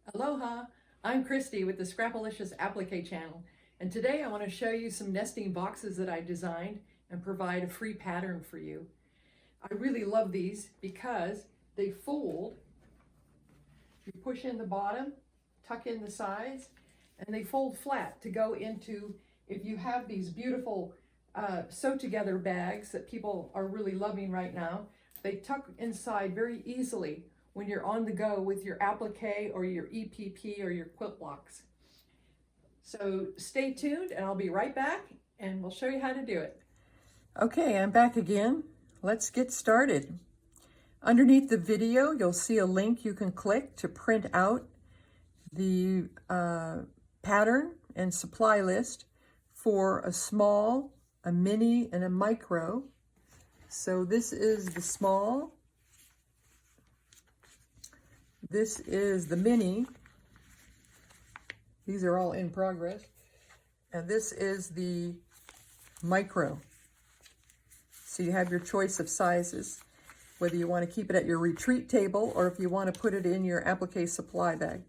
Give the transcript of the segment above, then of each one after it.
Aloha, I'm Christy with the Scrap-alicious Applique channel, and today I want to show you some nesting boxes that I designed and provide a free pattern for you. I really love these because they fold. You push in the bottom, tuck in the sides, and they fold flat to go into, if you have these beautiful sew together bags that people are really loving right now, they tuck inside very easily when you're on the go with your applique or your EPP or your quilt blocks. So stay tuned and I'll be right back and we'll show you how to do it. Okay, I'm back again. Let's get started. Underneath the video, you'll see a link you can click to print out the pattern and supply list for a small, a mini, and a micro. So this is the small. This is the mini. These are all in progress. And this is the micro. So you have your choice of sizes, whether you want to keep it at your retreat table or if you want to put it in your applique supply bag.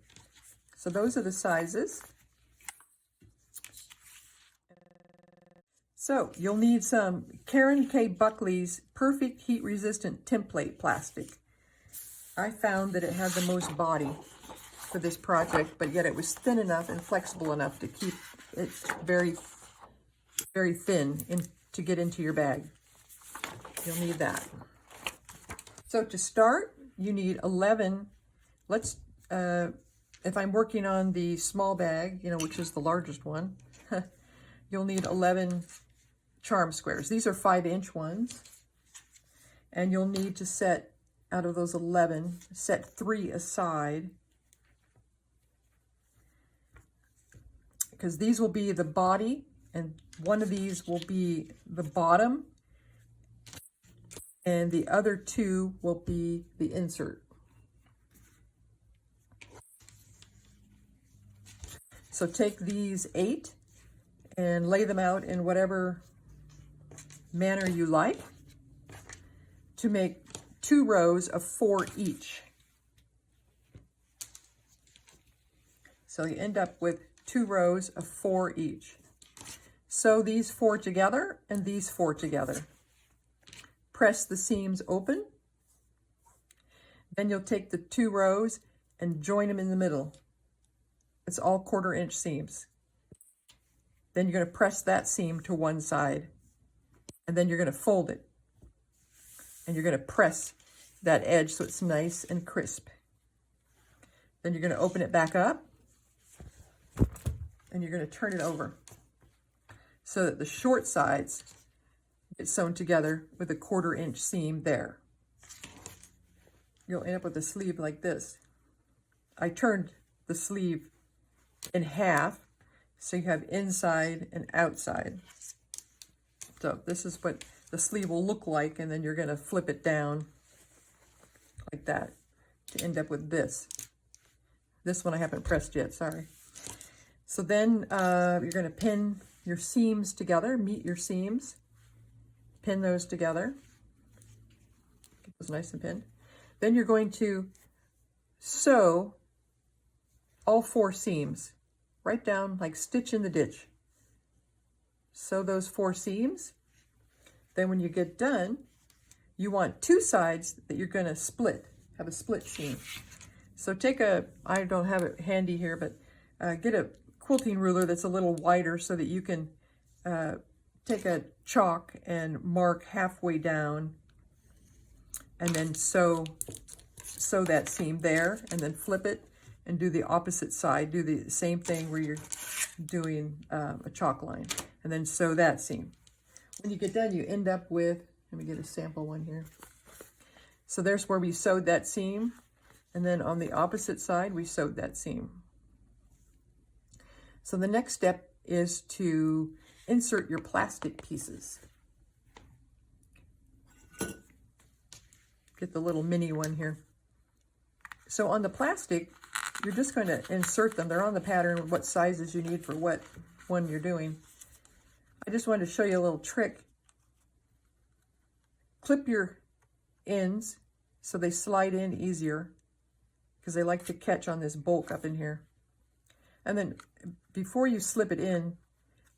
So those are the sizes. So you'll need some Karen K. Buckley's Perfect Heat Resistant Template plastic. I found that it had the most body for this project, but yet it was thin enough and flexible enough to keep it very, very thin to get into your bag. You'll need that. So to start, you need 11. If I'm working on the small bag, which is the largest one, you'll need 11 charm squares. These are 5-inch ones. And you'll need to set, out of those 11, set 3 aside. Because these will be the body, and one of these will be the bottom, and the other 2 will be the insert. So take these 8 and lay them out in whatever manner you like to make 2 rows of 4 each. So you end up with 2 rows of 4 each. Sew these 4 together and these 4 together. Press the seams open. Then you'll take the 2 rows and join them in the middle. It's all 1/4-inch seams. Then you're going to press that seam to one side, and then you're going to fold it. And you're going to press that edge so it's nice and crisp. Then you're going to open it back up, and you're going to turn it over so that the short sides get sewn together with a 1/4-inch seam there. You'll end up with a sleeve like this. I turned the sleeve in half, so you have inside and outside. So this is what the sleeve will look like, and then you're going to flip it down like that to end up with this. This one I haven't pressed yet, sorry. So then you're going to pin your seams together, meet your seams, pin those together, get those nice and pinned. Then you're going to sew all 4 seams right down like stitch in the ditch. Sew those 4 seams. Then when you get done, you want 2 sides that you're going to split, have a split seam. So take I don't have it handy here, but get a quilting ruler that's a little wider so that you can take a chalk and mark halfway down, and then sew that seam there, and then flip it and do the opposite side. Do the same thing where you're doing a chalk line, and then sew that seam. When you get done, you end up with, let me get a sample one here. So there's where we sewed that seam, and then on the opposite side, we sewed that seam. So the next step is to insert your plastic pieces. Get the little mini one here. So on the plastic, you're just going to insert them. They're on the pattern, what sizes you need for what one you're doing. I just wanted to show you a little trick. Clip your ends so they slide in easier. because they like to catch on this bulk up in here. And then before you slip it in,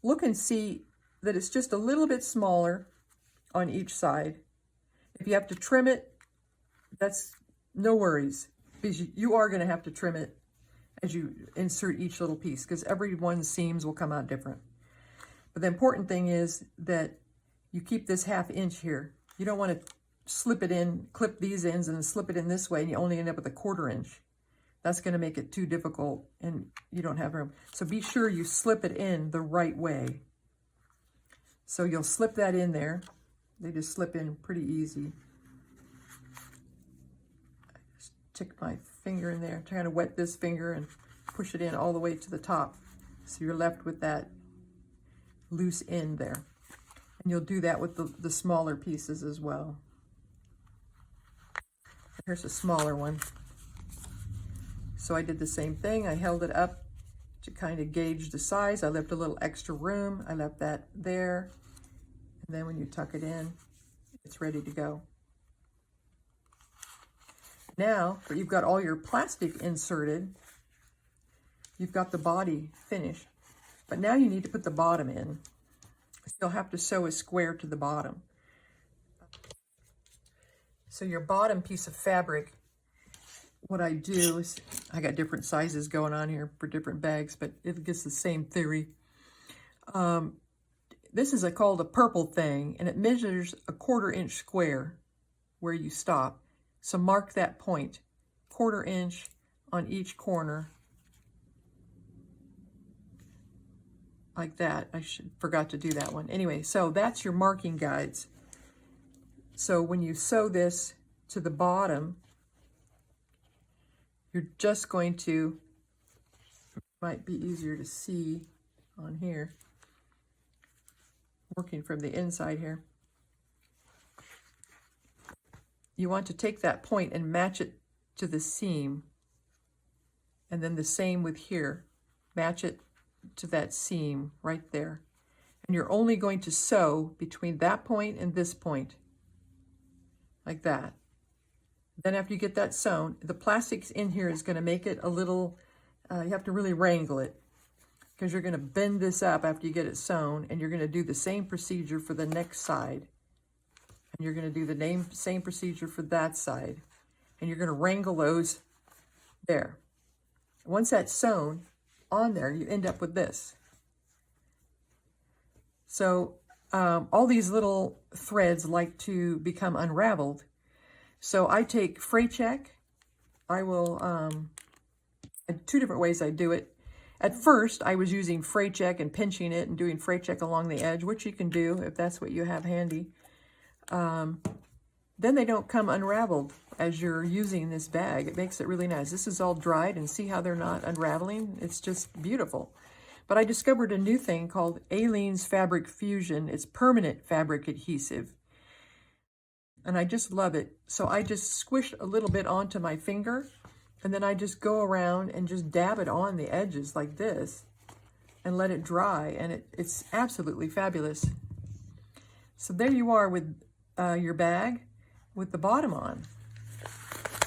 look and see that it's just a little bit smaller on each side. If you have to trim it, that's no worries, because you are going to have to trim it as you insert each little piece, because every one's seams will come out different. But the important thing is that you keep this 1/2 inch here. You don't want to slip it in, clip these ends and then slip it in this way, and you only end up with a 1/4 inch. That's going to make it too difficult and you don't have room. So be sure you slip it in the right way. So you'll slip that in there. They just slip in pretty easy. I just stick my finger in there, trying to wet this finger and push it in all the way to the top. So you're left with that loose end there. And you'll do that with the smaller pieces as well. Here's a smaller one. So I did the same thing. I held it up to kind of gauge the size. I left a little extra room. I left that there. And then when you tuck it in, it's ready to go. Now, you've got all your plastic inserted. You've got the body finished. But now you need to put the bottom in. You'll have to sew a square to the bottom. So your bottom piece of fabric, what I do is, I got different sizes going on here for different bags, but it gets the same theory. This is called a purple thing, and it measures a 1/4 inch square where you stop. So mark that point, 1/4 inch on each corner, like that. I forgot to do that one. Anyway, so that's your marking guides. So when you sew this to the bottom, you're just going to, might be easier to see on here, working from the inside here. You want to take that point and match it to the seam. And then the same with here. Match it to that seam right there. And you're only going to sew between that point and this point. Like that. Then after you get that sewn, the plastics in here is going to make it a little, you have to really wrangle it, because you're going to bend this up after you get it sewn, and you're going to do the same procedure for the next side. And you're going to do the same procedure for that side. And you're going to wrangle those there. Once that's sewn on there, you end up with this. So all these little threads like to become unraveled. So I take fray check. I will, two different ways I do it. At first, I was using fray check and pinching it and doing fray check along the edge, which you can do if that's what you have handy. Then they don't come unraveled as you're using this bag. It makes it really nice. This is all dried, and see how they're not unraveling? It's just beautiful. But I discovered a new thing called Aleene's Fabric Fusion. It's permanent fabric adhesive. And I just love it. So I just squish a little bit onto my finger, and then I just go around and just dab it on the edges like this and let it dry. And it's absolutely fabulous. So there you are with your bag with the bottom on.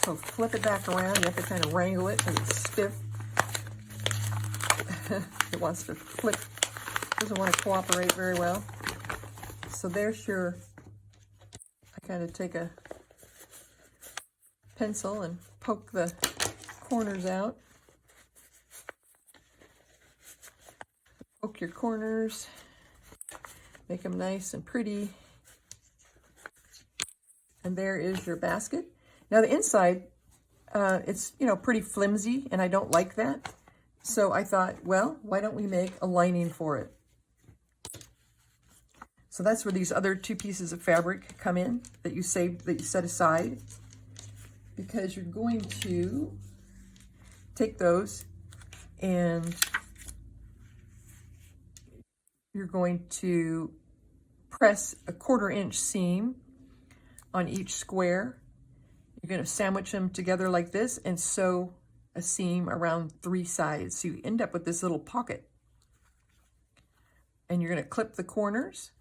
So flip it back around. You have to kind of wrangle it because it's stiff. It wants to flip, doesn't want to cooperate very well. So there's your, I kind of take a pencil and poke the corners out. Poke your corners, make them nice and pretty. And there is your basket. Now the inside, it's, pretty flimsy, and I don't like that. So I thought, well, why don't we make a lining for it? So that's where these other two pieces of fabric come in that you set aside, because you're going to take those and you're going to press a 1/4 inch seam on each square. You're going to sandwich them together like this and sew a seam around 3 sides. So you end up with this little pocket. And you're going to clip the corners,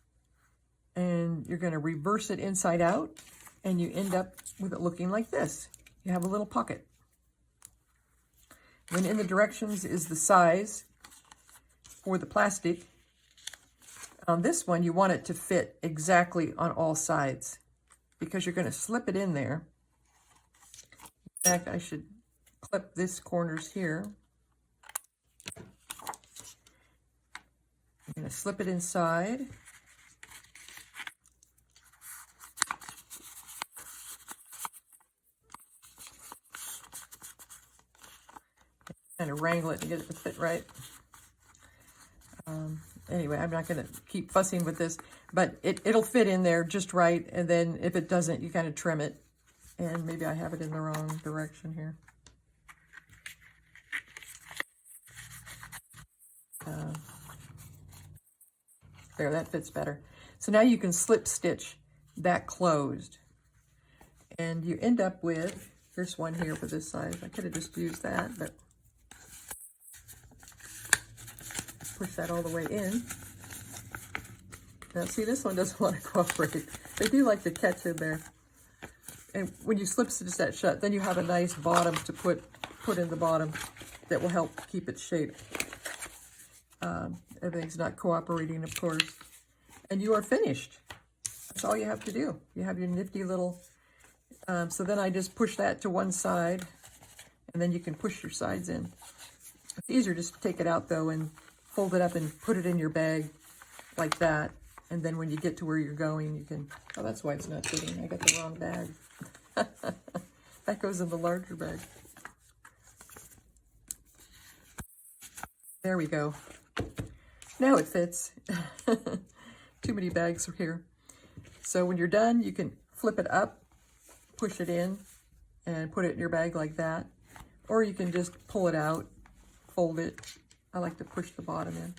and you're going to reverse it inside out, and you end up with it looking like this. You have a little pocket. When in the directions is the size for the plastic. On this one, you want it to fit exactly on all sides because you're going to slip it in there. In fact, I should clip this corners here. I'm going to slip it inside. Kind of wrangle it to get it to fit right. Anyway, I'm not going to keep fussing with this, but it'll fit in there just right. And then if it doesn't, you kind of trim it. And maybe I have it in the wrong direction here. There, that fits better. So now you can slip stitch that closed. And you end up with, here's one here for this size. I could have just used that, but push that all the way in. Now see, this one doesn't want to cooperate. They do like to catch in there. And when you slip stitch that shut, then you have a nice bottom to put in the bottom that will help keep its shape. Everything's not cooperating, of course. And you are finished. That's all you have to do. You have your nifty little, so then I just push that to one side, and then you can push your sides in. It's easier just to take it out though and fold it up and put it in your bag like that. And then when you get to where you're going, you can, oh, that's why it's not fitting. I got the wrong bag. That goes in the larger bag. There we go. Now it fits. Too many bags are here. So when you're done, you can flip it up, push it in, and put it in your bag like that. Or you can just pull it out, fold it. I like to push the bottom in.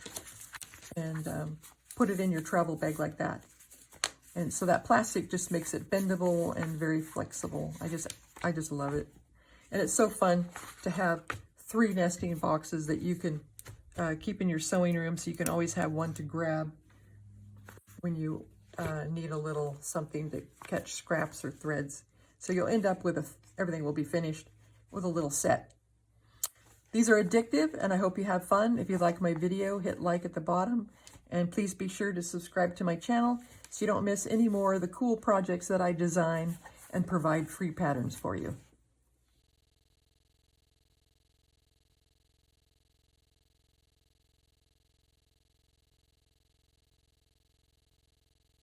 And put it in your travel bag like that. And so that plastic just makes it bendable and very flexible. I just love it. And it's so fun to have 3 nesting boxes that you can keep in your sewing room, so you can always have one to grab when you need a little something to catch scraps or threads. So you'll end up with everything will be finished with a little set. These are addictive, and I hope you have fun. If you like my video, hit like at the bottom, and please be sure to subscribe to my channel so you don't miss any more of the cool projects that I design and provide free patterns for you.